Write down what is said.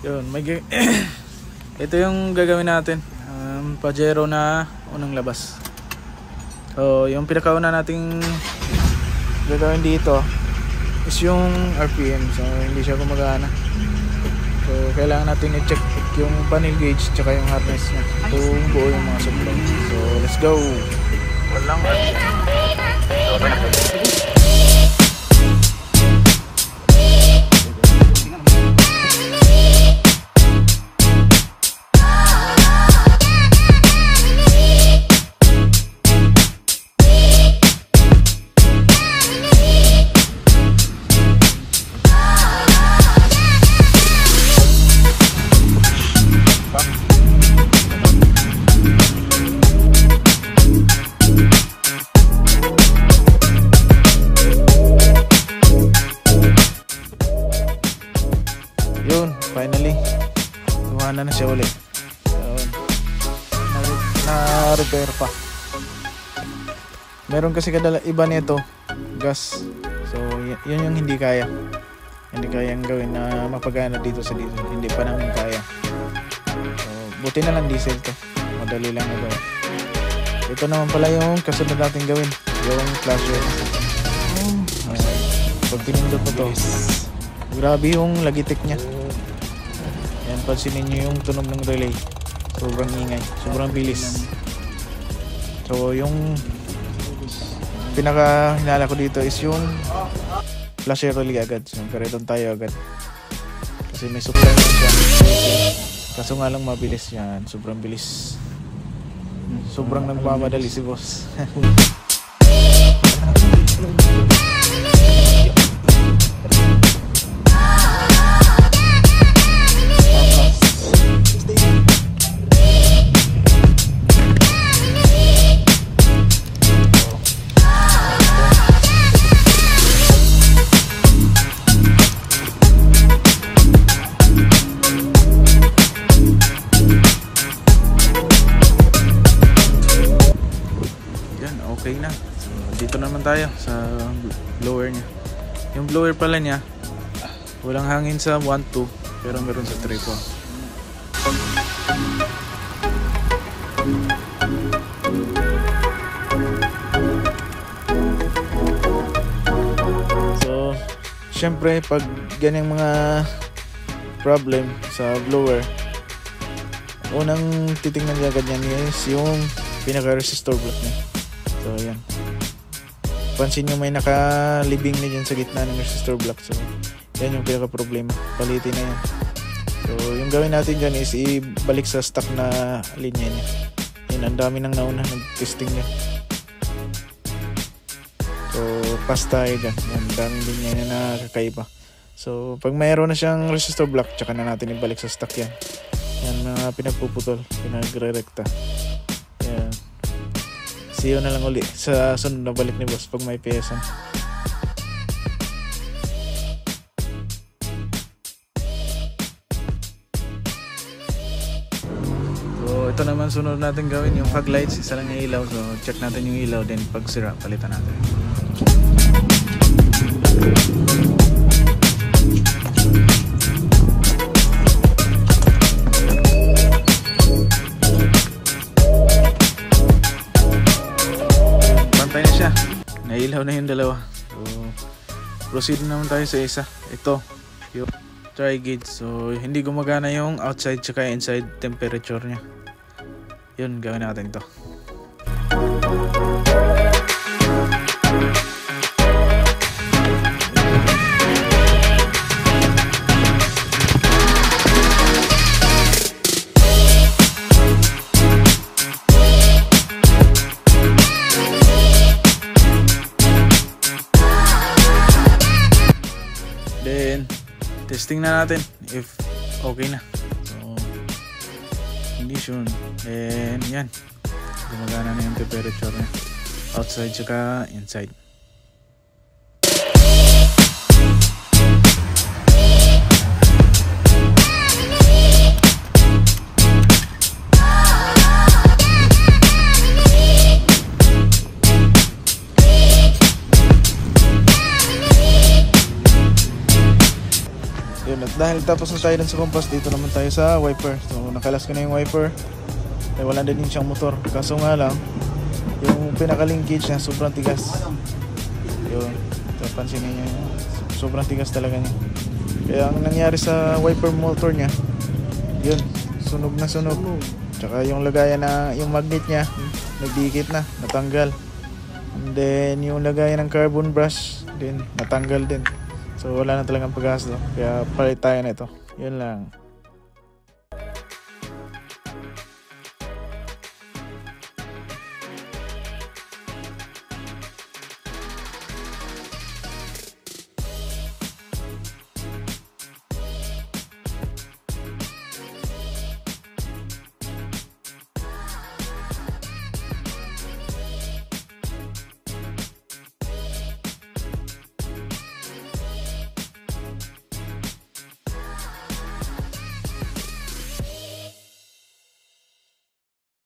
Yun, ito yung gagawin natin. Pajero na unang labas. So, yung pinakauna nating gagawin dito is yung RPM. So, hindi siya gumagana. So, kailangan natin i-check yung panel gauge tsaka yung harness niya kung buo yung mga supply. So, let's go. Walang RPM. Finally, tumana na siya ulit. Na-repair pa. Meron kasi iba nito, gas. So, yun yung hindi kaya. Hindi kayang gawin na mapagana dito sa diesel. Hindi pa namin kaya. So, buti na lang diesel to. Madali lang na gawin. Ito naman pala yung kasunod natin gawin. Yung flasher. Pag pinindot mo to, grabe yung lagitik niya. Yan, pansinin nyo yung tunog ng relay. Sobrang ingay, sobrang bilis. So yung pinaka hinala ko dito is yung flasher relay agad. So kareton tayo agad kasi may supply na siya. Kaso nga lang mabilis yan. Sobrang bilis. Sobrang nagmamadali si boss. Okay na. So, dito naman tayo sa blower niya. Yung blower pala niya, walang hangin sa 1.2 pero meron sa 3.4. So, syempre pag ganyang mga problem sa blower, unang titingnan niya agad yan is yung pinaka-resistor block niya. So yan, pansin nyo may nakalibing na dyan sa gitna ng resistor block. So yan yung pinaka problema, palitin na yan. So yung gawin natin dyan is ibalik sa stock na linya niya. Yan, ang dami nang nauna nag-testing niya. So pass tayo dyan. Yan, ang daming linya niya na kakaiba. So pag mayroon na siyang resistor block, tsaka na natin ibalik sa stock yan. Yan, mga pinagpuputol, pinagre-rekta. Yan, see you na lang uli sa sunod na balik ni boss pag may pyesa. So ito naman sunod natin gawin yung fog lights. Isa lang yung ilaw. So check natin yung ilaw, then pag sira palitan natin. Nailaw na yung dalawa. So proceed naman tayo sa isa. Ito yung tri gauge. So hindi gumagana yung outside tsaka inside temperature nya. Yun, gawin natin to. Testing na natin if okay na. So condition, and yan, gumagana na yung temperature niya outside tsaka inside. dahil tapos na tayo dun sa compass, dito naman tayo sa wiper. So nakalas ko na yung wiper. Eh, wala din siyang motor. Kaso nga lang, yung pinaka-linkage niya sobrang tigas. Yun, pansin niyo yun. Sobrang tigas talaga niya. Kaya ang nangyari sa wiper motor niya, yun, sunog na sunog. Tsaka yung lagayan na, yung magnet niya, nagdikit na, natanggal. And then yung lagayan ng carbon brush din, natanggal din. So wala na talagang pag-asa. Kaya palit tayo na ito. Yun lang.